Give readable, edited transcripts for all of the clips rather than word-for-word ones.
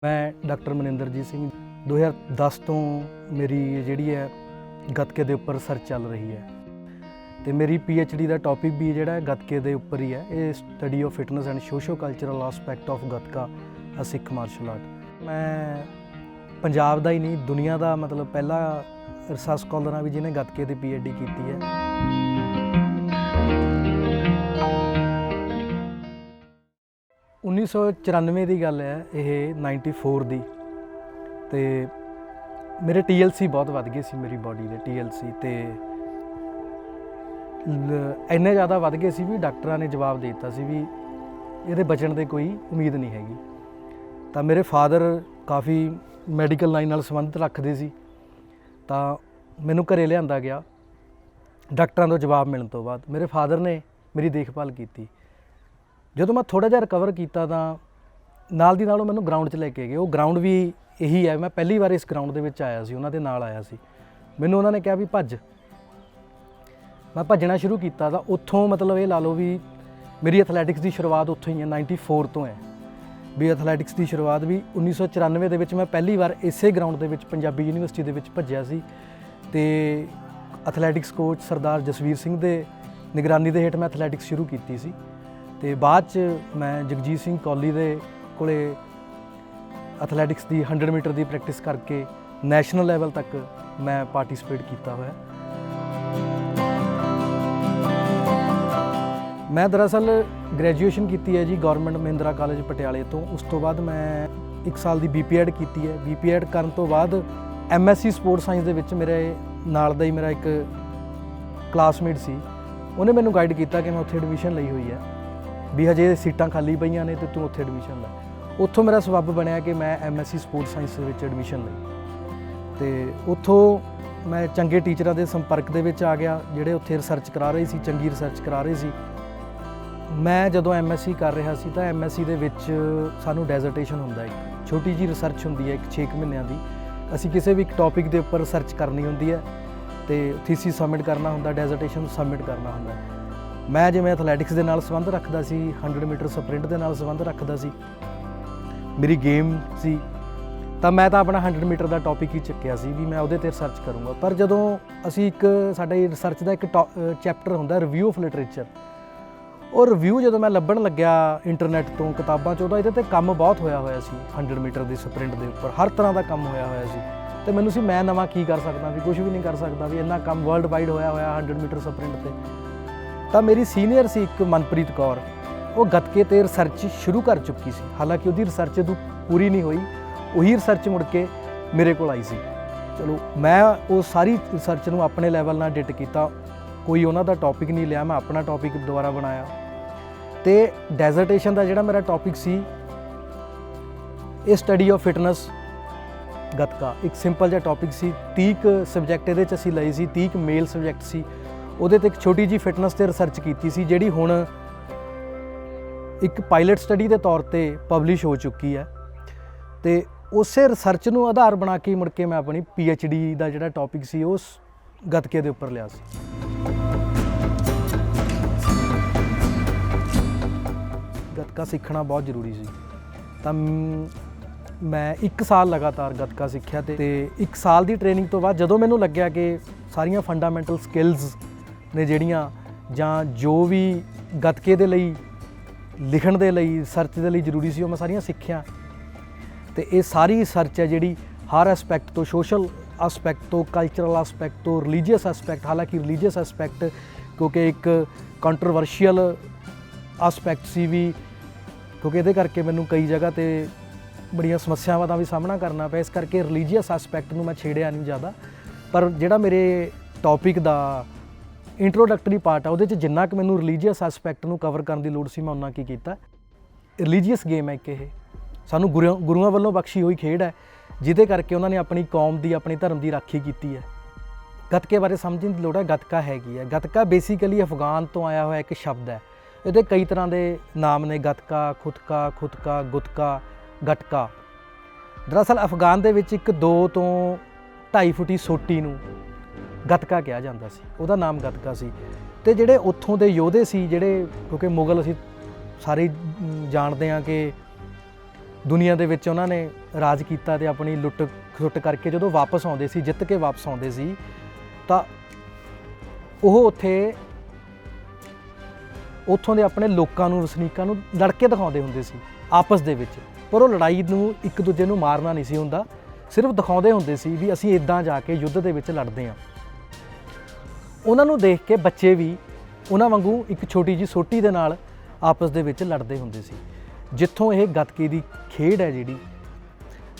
मैं डॉक्टर मनिंदरजीत सिंह 2010 ਤੋਂ ਮੇਰੀ ਜਿਹੜੀ ਹੈ ਗੱਤਕੇ ਦੇ ਉੱਪਰ ਰਿਸਰਚ ਚੱਲ ਰਹੀ ਹੈ ਤੇ ਮੇਰੀ PhD ਦਾ ਟੌਪਿਕ ਵੀ ਜਿਹੜਾ ਹੈ ਗੱਤਕੇ ਦੇ ਉੱਪਰ ਹੀ ਹੈ। ਇਹ study of fitness and socio cultural aspect of gatka a Sikh martial art. ਮੈਂ ਪੰਜਾਬ ਦਾ ਹੀ ਨਹੀਂ ਦੁਨੀਆ ਦਾ ਮਤਲਬ ਪਹਿਲਾ ਰਿਸਰਚ ਸਕਾਲਰ ਹਾਂ ਵੀ ਜਿਹਨੇ ਗੱਤਕੇ ਦੀ PhD ਕੀਤੀ ਹੈ। उन्नी सौ 94 की गल है, ये 94 की। तो मेरे TLC बहुत वध गए सी, मेरी बॉडी के TLC तो इन्ने ज़्यादा वध गए सी भी डॉक्टर ने जवाब दे दिता सी भी ये बचण की कोई उम्मीद नहीं हैगी। तो मेरे फादर काफ़ी मैडिकल लाइन नाल संबंध रखते सी, तो मैनू घरे लिआंदा गया। डॉक्टरों का जवाब मिलने तो बाद मेरे फादर ने मेरी देखभाल की। ਜਦੋਂ मैं थोड़ा जिहा रिकवर किया तो नाल दी नाल मैनू ग्राउंड 'ਚ ਲੈ ਕੇ ਗਏ। ਉਹ ग्राउंड भी यही है, मैं पहली बार इस ग्राउंड ਦੇ ਵਿੱਚ आया सी, उन्हां दे नाल आया सी। मैनू उन्हां ने कहा भी भज, मैं भजना शुरू किया। तो उत्थों मतलब ये ला लो भी मेरी एथलैटिक्स की शुरुआत उत्थों ही है, 94 तो है भी। एथलैटिक्स की शुरुआत भी 1994 ਦੇ ਵਿੱਚ मैं पहली बार इसे ग्राउंड ਦੇ ਵਿੱਚ पंजाबी यूनिवर्सिटी ਦੇ ਵਿੱਚ ਭੱਜਿਆ ਸੀ। ਤੇ एथलैटिक्स कोच सरदार जसवीर सिंह ਦੇ निगरानी ਦੇ ਹੇਠ मैं एथलैटिक्स शुरू की सी। तो बाद च मैं जगजीत सिंह कौली दे कोले एथलैटिक्स की 100 मीटर की प्रैक्टिस करके नैशनल लैवल तक मैं पार्टिसिपेट किया हुआ। मैं दरअसल ग्रैजुएशन की है जी गौरमेंट महिंद्रा कॉलेज पटियाले तो। उस तो बाद मैं 1 साल की BPEd की है। BPEd करन तो बाद MSc स्पोर्ट्स साइंस दे विच मेरे नाल दा ही मेरा एक क्लासमेट सी, उन्हें मैनू गाइड किया कि मैं उत्थे एडमिशन लई हुई है भी हजे सीटां खाली पईयां ने तो तू उत्थे एडमिशन लै। उत्थों मेरा सबब बनया कि मैं MSc स्पोर्ट्स साइंस दे विच एडमिशन लई। तो उत्थों मैं चंगे टीचरां दे संपर्क दे विच आ गया जिहड़े उत्थे रिसर्च करा रहे सी, चंगी रिसर्च करा रहे सी। मैं जदों MSc कर रहा सी तो MSc दे विच सानूं डेजर्टेशन हुंदा है, छोटी जी रिसर्च हुंदी है 6 महीनों की। असीं किसी भी एक टॉपिक के उपर रिसर्च करनी हुंदी है तो थीसिस सबमिट करना हुंदा, डेजर्टेशन सबमिट करना हुंदा। मैं जिवें एथलैटिक्स के नाल संबंध रखता सी, 100 मीटर स्प्रिंट के नाल संबंध रखता सी, मेरी गेम सी, तो मैं तो अपना 100 मीटर का टॉपिक ही चुक्या सी भी मैं उहदे ते रिसर्च करूँगा। पर जदों असी एक साडा रिसर्च का एक चैप्टर हुंदा रिव्यू ऑफ लिटरेचर, और रिव्यू जदों मैं लभण लग्या इंटरनैट तो किताबां चों, इहदे ते काम बहुत होया सी 100 मीटर की स्प्रिंट के उपर हर तरह का काम होया सी। तो मैनूं सी मैं नवां की कर सकदा भी, कुछ भी नहीं कर सकदा भी, इन्ना काम वर्ल्ड वाइड होया 100 मीटर स्प्रिंट ते। तो मेरी सीनियर सी एक मनप्रीत कौर, वो गतके ते रिसर्च शुरू कर चुकी सी, हालांकि उसकी रिसर्च तो पूरी नहीं हुई, वही रिसर्च मुड़ के मेरे को आई सी। चलो मैं वो सारी रिसर्च नूं अपने लैवल नाल डिट किया, कोई उन्हां दा टॉपिक नहीं लिया, मैं अपना टॉपिक दोबारा बनाया। तो डेजर्टेशन का जिहड़ा मेरा टॉपिक सी ये स्टडी ऑफ फिटनेस गतका, एक सिंपल जिहा टॉपिक सी। 30 सबजैक्ट इहदे च असीं लए सी, 30 मेल सबजैक्ट सी। ਉਹਦੇ ਤੇ ਇੱਕ ਛੋਟੀ ਜੀ ਫਿਟਨੈਸ ਤੇ ਰਿਸਰਚ ਕੀਤੀ ਸੀ ਜਿਹੜੀ ਹੁਣ ਇੱਕ ਪਾਇਲਟ ਸਟੱਡੀ ਦੇ ਤੌਰ ਤੇ ਪਬਲਿਸ਼ ਹੋ ਚੁੱਕੀ ਹੈ। ਤੇ ਉਸੇ ਰਿਸਰਚ ਨੂੰ ਆਧਾਰ ਬਣਾ ਕੇ ਮੁੜ ਕੇ ਮੈਂ ਆਪਣੀ PhD ਦਾ ਜਿਹੜਾ ਟੌਪਿਕ ਸੀ ਉਸ ਗੱਤਕੇ ਦੇ ਉੱਪਰ ਲਿਆ ਸੀ। ਗੱਤਕਾ ਸਿੱਖਣਾ ਬਹੁਤ ਜ਼ਰੂਰੀ ਸੀ, ਤਾਂ ਮੈਂ 1 ਸਾਲ ਲਗਾਤਾਰ ਗੱਤਕਾ ਸਿੱਖਿਆ। ਤੇ 1 ਸਾਲ ਦੀ ਟ੍ਰੇਨਿੰਗ ਤੋਂ ਬਾਅਦ ਜਦੋਂ ਮੈਨੂੰ ਲੱਗਿਆ ਕਿ ਸਾਰੀਆਂ ਫੰਡਾਮੈਂਟਲ ਸਕਿੱਲਸ ਨੇ ਜਿਹੜੀਆਂ ਜਾਂ ਜੋ ਵੀ ਗੱਤਕੇ ਦੇ ਲਈ ਲਿਖਣ ਦੇ ਲਈ ਰਿਸਰਚ ਦੇ ਲਈ ਜ਼ਰੂਰੀ ਸੀ ਉਹ ਮੈਂ ਸਾਰੀਆਂ ਸਿੱਖਿਆ। ਤੇ ਇਹ ਸਾਰੀ ਰਿਸਰਚ ਹੈ ਜਿਹੜੀ ਹਰ ਐਸਪੈਕਟ ਤੋਂ, ਸੋਸ਼ਲ ਐਸਪੈਕਟ ਤੋਂ, ਕਲਚਰਲ ਐਸਪੈਕਟ ਤੋਂ, ਰਿਲੀਜੀਅਸ ਐਸਪੈਕਟ, ਹਾਲਾਂਕਿ ਰਿਲੀਜੀਅਸ ਐਸਪੈਕਟ ਕਿਉਂਕਿ ਇੱਕ ਕੰਟਰੋਵਰਸ਼ੀਅਲ ਐਸਪੈਕਟ ਸੀ ਵੀ, ਕਿਉਂਕਿ ਇਹਦੇ ਕਰਕੇ ਮੈਨੂੰ ਕਈ ਜਗ੍ਹਾ ਤੇ ਬੜੀਆਂ ਸਮੱਸਿਆਵਾਂ ਦਾ ਵੀ ਸਾਹਮਣਾ ਕਰਨਾ ਪਿਆ, ਇਸ ਕਰਕੇ ਰਿਲੀਜੀਅਸ ਐਸਪੈਕਟ ਨੂੰ ਮੈਂ ਛੇੜਿਆ ਨਹੀਂ ਜ਼ਿਆਦਾ। ਪਰ ਜਿਹੜਾ ਮੇਰੇ ਟੌਪਿਕ ਦਾ ਇੰਟਰੋਡਕਟਰੀ ਪਾਰਟ ਆ ਉਹਦੇ 'ਚ ਜਿੰਨਾ ਕੁ ਮੈਨੂੰ ਰਿਲੀਜੀਅਸ ਐਸਪੈਕਟ ਨੂੰ ਕਵਰ ਕਰਨ ਦੀ ਲੋੜ ਸੀ ਮੈਂ ਉਹਨਾਂ ਕੀ ਕੀਤਾ। ਰਿਲੀਜੀਅਸ ਗੇਮ ਹੈ ਇੱਕ, ਇਹ ਸਾਨੂੰ ਗੁਰੂਆਂ ਵੱਲੋਂ ਬਖਸ਼ੀ ਹੋਈ ਖੇਡ ਹੈ ਜਿਹਦੇ ਕਰਕੇ ਉਹਨਾਂ ਨੇ ਆਪਣੀ ਕੌਮ ਦੀ, ਆਪਣੇ ਧਰਮ ਦੀ ਰਾਖੀ ਕੀਤੀ ਹੈ। ਗੱਤਕੇ ਬਾਰੇ ਸਮਝਣ ਦੀ ਲੋੜ ਹੈ। ਗੱਤਕਾ ਹੈਗੀ ਹੈ, ਗੱਤਕਾ ਬੇਸਿਕਲੀ ਅਫਗਾਨ ਤੋਂ ਆਇਆ ਹੋਇਆ ਇੱਕ ਸ਼ਬਦ ਹੈ। ਇਹਦੇ ਕਈ ਤਰ੍ਹਾਂ ਦੇ ਨਾਮ ਨੇ, ਗੱਤਕਾ, ਖੁਦਕਾ, ਗੁਤਕਾ, ਗਟਕਾ। ਦਰਅਸਲ ਅਫਗਾਨ ਦੇ ਵਿੱਚ ਇੱਕ 2 ਤੋਂ 2.5 ਫੁੱਟੀ ਸੋਟੀ ਨੂੰ ਗੱਤਕਾ ਕਿਹਾ ਜਾਂਦਾ ਸੀ, ਉਹਦਾ ਨਾਮ ਗੱਤਕਾ ਸੀ। ਤੇ ਜਿਹੜੇ ਉੱਥੋਂ ਦੇ ਯੋਧੇ ਸੀ ਜਿਹੜੇ, ਕਿਉਂਕਿ ਮੁਗਲ ਅਸੀਂ ਸਾਰੇ ਜਾਣਦੇ ਹਾਂ ਕਿ ਦੁਨੀਆ ਦੇ ਵਿੱਚ ਉਹਨਾਂ ਨੇ ਰਾਜ ਕੀਤਾ ਤੇ ਆਪਣੀ ਲੁੱਟ ਖਸੁੱਟ ਕਰਕੇ ਜਦੋਂ ਵਾਪਸ ਆਉਂਦੇ ਸੀ, ਜਿੱਤ ਕੇ ਵਾਪਸ ਆਉਂਦੇ ਸੀ, ਤਾਂ ਉਹ ਉੱਥੋਂ ਦੇ ਆਪਣੇ ਲੋਕਾਂ ਨੂੰ, ਵਸਨੀਕਾਂ ਨੂੰ ਲੜ ਕੇ ਦਿਖਾਉਂਦੇ ਹੁੰਦੇ ਸੀ ਆਪਸ ਦੇ ਵਿੱਚ। ਪਰ ਉਹ ਲੜਾਈ ਨੂੰ ਇੱਕ ਦੂਜੇ ਨੂੰ ਮਾਰਨਾ ਨਹੀਂ ਸੀ ਹੁੰਦਾ, ਸਿਰਫ ਦਿਖਾਉਂਦੇ ਹੁੰਦੇ ਸੀ ਵੀ ਅਸੀਂ ਇੱਦਾਂ ਜਾ ਕੇ ਯੁੱਧ ਦੇ ਵਿੱਚ ਲੜਦੇ ਹਾਂ। ਉਹਨਾਂ ਨੂੰ ਦੇਖ ਕੇ ਬੱਚੇ ਵੀ ਉਹਨਾਂ ਵਾਂਗੂ ਇੱਕ ਛੋਟੀ ਜਿਹੀ ਸੋਟੀ ਦੇ ਨਾਲ ਆਪਸ ਦੇ ਵਿੱਚ ਲੜਦੇ ਹੁੰਦੇ ਸੀ। ਜਿੱਥੋਂ ਇਹ ਗੱਤਕੇ ਦੀ ਖੇਡ ਹੈ ਜਿਹੜੀ,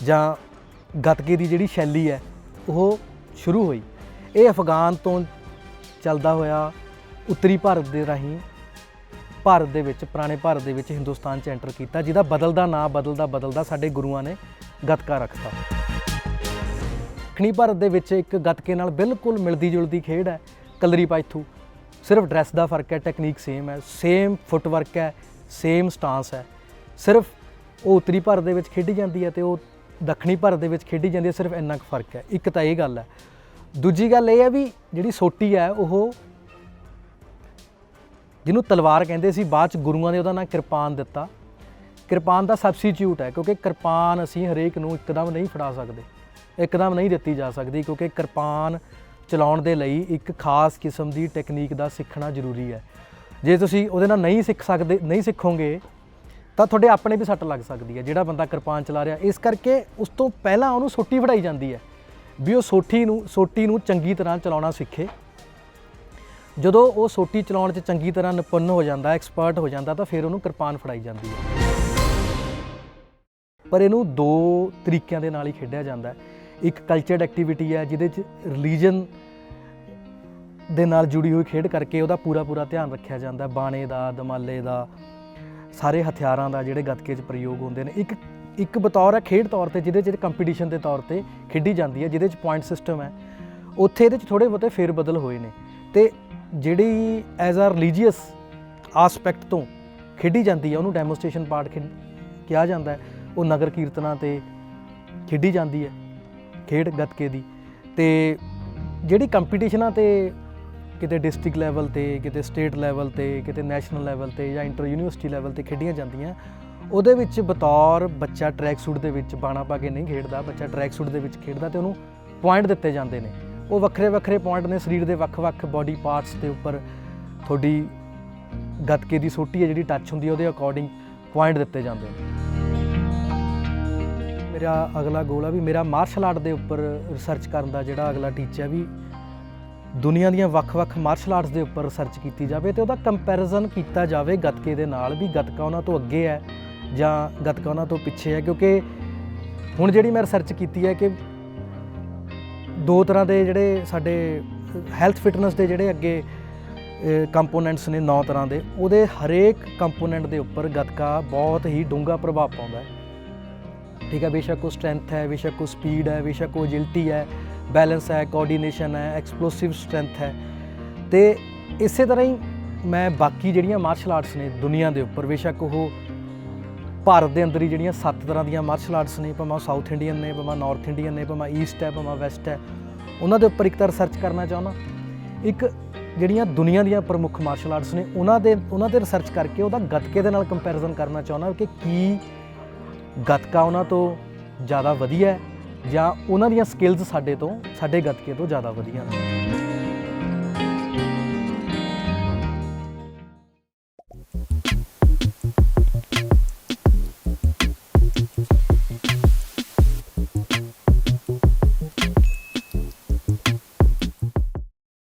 ਜਾਂ ਗੱਤਕੇ ਦੀ ਜਿਹੜੀ ਸ਼ੈਲੀ ਹੈ, ਉਹ ਸ਼ੁਰੂ ਹੋਈ। ਇਹ ਅਫਗਾਨ ਤੋਂ ਚੱਲਦਾ ਹੋਇਆ ਉੱਤਰੀ ਭਾਰਤ ਦੇ ਰਾਹੀਂ ਭਾਰਤ ਦੇ ਵਿੱਚ, ਪੁਰਾਣੇ ਭਾਰਤ ਦੇ ਵਿੱਚ ਹਿੰਦੁਸਤਾਨ 'ਚ ਐਂਟਰ ਕੀਤਾ, ਜਿਹਦਾ ਬਦਲਦਾ ਨਾਂ ਬਦਲਦਾ ਸਾਡੇ ਗੁਰੂਆਂ ਨੇ ਗੱਤਕਾ ਰੱਖਤਾ। ਦੱਖਣੀ ਭਾਰਤ ਦੇ ਵਿੱਚ ਇੱਕ ਗੱਤਕੇ ਨਾਲ ਬਿਲਕੁਲ ਮਿਲਦੀ ਜੁਲਦੀ ਖੇਡ ਹੈ ਕਲਰੀ ਪਾਇਥੂ। ਸਿਰਫ ਡਰੈਸ ਦਾ ਫਰਕ ਹੈ, ਟੈਕਨੀਕ ਸੇਮ ਹੈ, ਸੇਮ ਫੁੱਟਵਰਕ ਹੈ, ਸੇਮ ਸਟਾਂਸ ਹੈ। ਸਿਰਫ ਉਹ ਉੱਤਰੀ ਭਾਰਤ ਦੇ ਵਿੱਚ ਖੇਡੀ ਜਾਂਦੀ ਹੈ ਤੇ ਉਹ ਦੱਖਣੀ ਭਾਰਤ ਦੇ ਵਿੱਚ ਖੇਡੀ ਜਾਂਦੀ ਹੈ, ਸਿਰਫ ਇੰਨਾ ਕੁ ਫਰਕ ਹੈ। ਇੱਕ ਤਾਂ ਇਹ ਗੱਲ ਹੈ। ਦੂਜੀ ਗੱਲ ਇਹ ਹੈ ਵੀ ਜਿਹੜੀ ਸੋਟੀ ਹੈ, ਉਹ ਜਿਹਨੂੰ ਤਲਵਾਰ ਕਹਿੰਦੇ ਸੀ, ਬਾਅਦ 'ਚ ਗੁਰੂਆਂ ਨੇ ਉਹਦਾ ਨਾਂ ਕਿਰਪਾਨ ਦਿੱਤਾ। ਕਿਰਪਾਨ ਦਾ ਸਬਸਟੀਟਿਊਟ ਹੈ, ਕਿਉਂਕਿ ਕਿਰਪਾਨ ਅਸੀਂ ਹਰੇਕ ਨੂੰ ਇੱਕਦਮ ਨਹੀਂ ਫੜਾ ਸਕਦੇ, ਇੱਕਦਮ ਨਹੀਂ ਦਿੱਤੀ ਜਾ ਸਕਦੀ, ਕਿਉਂਕਿ ਕਿਰਪਾਨ ਚਲਾਉਣ ਦੇ ਲਈ ਇੱਕ ਖਾਸ ਕਿਸਮ ਦੀ ਟੈਕਨੀਕ ਦਾ ਸਿੱਖਣਾ ਜ਼ਰੂਰੀ ਹੈ। ਜੇ ਤੁਸੀਂ ਉਹਦੇ ਨਾਲ ਨਹੀਂ ਸਿੱਖੋਗੇ ਤਾਂ ਤੁਹਾਡੇ ਆਪਣੇ ਵੀ ਸੱਟ ਲੱਗ ਸਕਦੀ ਹੈ, ਜਿਹੜਾ ਬੰਦਾ ਕਿਰਪਾਨ ਚਲਾ ਰਿਹਾ। ਇਸ ਕਰਕੇ ਉਸ ਤੋਂ ਪਹਿਲਾਂ ਉਹਨੂੰ ਸੋਟੀ ਫੜਾਈ ਜਾਂਦੀ ਹੈ ਵੀ ਉਹ ਸੋਟੀ ਨੂੰ ਚੰਗੀ ਤਰ੍ਹਾਂ ਚਲਾਉਣਾ ਸਿੱਖੇ। ਜਦੋਂ ਉਹ ਸੋਟੀ ਚਲਾਉਣ 'ਚ ਚੰਗੀ ਤਰ੍ਹਾਂ ਨਿਪੁੰਨ ਹੋ ਜਾਂਦਾ, ਐਕਸਪਰਟ ਹੋ ਜਾਂਦਾ, ਤਾਂ ਫਿਰ ਉਹਨੂੰ ਕਿਰਪਾਨ ਫੜਾਈ ਜਾਂਦੀ ਹੈ। ਪਰ ਇਹਨੂੰ ਦੋ ਤਰੀਕਿਆਂ ਦੇ ਨਾਲ ਹੀ ਖੇਡਿਆ ਜਾਂਦਾ। ਇੱਕ ਕਲਚਰਡ ਐਕਟੀਵਿਟੀ ਹੈ, ਜਿਹਦੇ 'ਚ ਰਿਲੀਜਨ ਦੇ ਨਾਲ ਜੁੜੀ ਹੋਈ ਖੇਡ ਕਰਕੇ ਉਹਦਾ ਪੂਰਾ ਧਿਆਨ ਰੱਖਿਆ ਜਾਂਦਾ, ਬਾਣੇ ਦਾ, ਦਮਾਲੇ ਦਾ, ਸਾਰੇ ਹਥਿਆਰਾਂ ਦਾ ਜਿਹੜੇ ਗੱਤਕੇ 'ਚ ਪ੍ਰਯੋਗ ਹੁੰਦੇ ਨੇ। ਇੱਕ ਬਤੌਰ ਹੈ ਖੇਡ ਤੌਰ 'ਤੇ, ਜਿਹਦੇ 'ਚ ਕੰਪੀਟੀਸ਼ਨ ਦੇ ਤੌਰ 'ਤੇ ਖੇਡੀ ਜਾਂਦੀ ਹੈ, ਜਿਹਦੇ 'ਚ ਪੁਆਇੰਟ ਸਿਸਟਮ ਹੈ। ਉੱਥੇ ਇਹਦੇ 'ਚ ਥੋੜ੍ਹੇ ਬਹੁਤੇ ਫੇਰ ਬਦਲ ਹੋਏ ਨੇ। ਅਤੇ ਜਿਹੜੀ ਐਜ਼ ਆ ਰਿਲੀਜੀਅਸ ਆਸਪੈਕਟ ਤੋਂ ਖੇਡੀ ਜਾਂਦੀ ਹੈ, ਉਹਨੂੰ ਡੈਮੋਸਟ੍ਰੇਸ਼ਨ ਪਾਰਟ ਕਿਹਾ ਜਾਂਦਾ ਹੈ। ਉਹ ਨਗਰ ਕੀਰਤਨਾਂ 'ਤੇ ਖੇਡੀ ਜਾਂਦੀ ਹੈ ਖੇਡ ਗੱਤਕੇ ਦੀ। ਅਤੇ ਜਿਹੜੀ ਕੰਪੀਟੀਸ਼ਨਾਂ 'ਤੇ, ਕਿਤੇ ਡਿਸਟ੍ਰਿਕਟ ਲੈਵਲ 'ਤੇ, ਕਿਤੇ ਸਟੇਟ ਲੈਵਲ 'ਤੇ, ਕਿਤੇ ਨੈਸ਼ਨਲ ਲੈਵਲ 'ਤੇ ਜਾਂ ਇੰਟਰ ਯੂਨੀਵਰਸਿਟੀ ਲੈਵਲ 'ਤੇ ਖੇਡੀਆਂ ਜਾਂਦੀਆਂ, ਉਹਦੇ ਵਿੱਚ ਬਤੌਰ ਬੱਚਾ ਟਰੈਕ ਸੂਟ ਦੇ ਵਿੱਚ ਬਾਣਾ ਪਾ ਕੇ ਨਹੀਂ ਖੇਡਦਾ, ਬੱਚਾ ਟਰੈਕ ਸੂਟ ਦੇ ਵਿੱਚ ਖੇਡਦਾ ਅਤੇ ਉਹਨੂੰ ਪੁਆਇੰਟ ਦਿੱਤੇ ਜਾਂਦੇ ਨੇ। ਉਹ ਵੱਖਰੇ ਪੁਆਇੰਟ ਨੇ ਸਰੀਰ ਦੇ ਵੱਖ ਬਾਡੀ ਪਾਰਟਸ ਦੇ ਉੱਪਰ। ਤੁਹਾਡੀ ਗੱਤਕੇ ਦੀ ਸੋਟੀ ਹੈ ਜਿਹੜੀ ਟੱਚ ਹੁੰਦੀ ਹੈ, ਉਹਦੇ ਅਕੋਰਡਿੰਗ ਪੁਆਇੰਟ ਦਿੱਤੇ ਜਾਂਦੇ ਨੇ। ਮੇਰਾ ਅਗਲਾ ਗੋਲ ਆ ਵੀ ਮੇਰਾ ਮਾਰਸ਼ਲ ਆਰਟ ਦੇ ਉੱਪਰ ਰਿਸਰਚ ਕਰਨ ਦਾ ਜਿਹੜਾ ਅਗਲਾ ਟੀਚਾ ਵੀ ਦੁਨੀਆ ਦੀਆਂ ਵੱਖ ਮਾਰਸ਼ਲ ਆਰਟਸ ਦੇ ਉੱਪਰ ਰਿਸਰਚ ਕੀਤੀ ਜਾਵੇ ਅਤੇ ਉਹਦਾ ਕੰਪੈਰੀਜ਼ਨ ਕੀਤਾ ਜਾਵੇ ਗੱਤਕੇ ਦੇ ਨਾਲ, ਵੀ ਗੱਤਕਾ ਉਹਨਾਂ ਤੋਂ ਅੱਗੇ ਹੈ ਜਾਂ ਗੱਤਕਾ ਉਹਨਾਂ ਤੋਂ ਪਿੱਛੇ ਹੈ। ਕਿਉਂਕਿ ਹੁਣ ਜਿਹੜੀ ਮੈਂ ਰਿਸਰਚ ਕੀਤੀ ਹੈ ਕਿ ਦੋ ਤਰ੍ਹਾਂ ਦੇ ਜਿਹੜੇ ਸਾਡੇ ਹੈਲਥ ਫਿਟਨੈਸ ਦੇ ਜਿਹੜੇ ਅੱਗੇ ਕੰਪੋਨੈਂਟਸ ਨੇ, 9 ਤਰ੍ਹਾਂ ਦੇ, ਉਹਦੇ ਹਰੇਕ ਕੰਪੋਨੈਂਟ ਦੇ ਉੱਪਰ ਗੱਤਕਾ ਬਹੁਤ ਹੀ ਡੂੰਘਾ ਪ੍ਰਭਾਵ ਪਾਉਂਦਾ ਹੈ। ਠੀਕ ਹੈ, ਬੇਸ਼ੱਕ ਉਹ ਸਟਰੈਂਥ ਹੈ, ਬੇਸ਼ੱਕ ਉਹ ਸਪੀਡ ਹੈ, ਬੇਸ਼ੱਕ ਉਹ ਐਜਿਲਿਟੀ ਹੈ, ਬੈਲੈਂਸ ਹੈ, ਕੋਆਰਡੀਨੇਸ਼ਨ ਹੈ, ਐਕਸਪਲੋਸਿਵ ਸਟਰੈਂਥ ਹੈ। ਅਤੇ ਇਸੇ ਤਰ੍ਹਾਂ ਹੀ ਮੈਂ ਬਾਕੀ ਜਿਹੜੀਆਂ ਮਾਰਸ਼ਲ ਆਰਟਸ ਨੇ ਦੁਨੀਆ ਦੇ ਉੱਪਰ, ਬੇਸ਼ੱਕ ਉਹ ਭਾਰਤ ਦੇ ਅੰਦਰ ਹੀ ਜਿਹੜੀਆਂ 7 ਤਰ੍ਹਾਂ ਦੀਆਂ ਮਾਰਸ਼ਲ ਆਰਟਸ ਨੇ, ਭਾਵੇਂ ਸਾਊਥ ਇੰਡੀਅਨ ਨੇ, ਭਾਵੇਂ ਨਾਰਥ ਇੰਡੀਅਨ ਨੇ, ਭਾਵੇਂ ਈਸਟ ਹੈ, ਭਾਵੇਂ ਵੈਸਟ ਹੈ, ਉਹਨਾਂ ਦੇ ਉੱਪਰ ਇੱਕ ਤਾਂ ਰਿਸਰਚ ਕਰਨਾ ਚਾਹੁੰਦਾ। ਇੱਕ ਜਿਹੜੀਆਂ ਦੁਨੀਆ ਦੀਆਂ ਪ੍ਰਮੁੱਖ ਮਾਰਸ਼ਲ ਆਰਟਸ ਨੇ ਉਹਨਾਂ ਦੇ ਰਿਸਰਚ ਕਰਕੇ ਉਹਦਾ ਗੱਤਕੇ ਦੇ ਨਾਲ ਕੰਪੈਰੀਜ਼ਨ ਕਰਨਾ ਚਾਹੁੰਦਾ ਕਿ ਕੀ ਗੱਤਕਾ ਉਹਨਾਂ ਤੋਂ ਜ਼ਿਆਦਾ ਵਧੀਆ ਹੈ ਜਾਂ ਉਹਨਾਂ ਦੀਆਂ ਸਕਿੱਲਸ ਸਾਡੇ ਗੱਤਕੇ ਤੋਂ ਜ਼ਿਆਦਾ ਵਧੀਆ ਨੇ।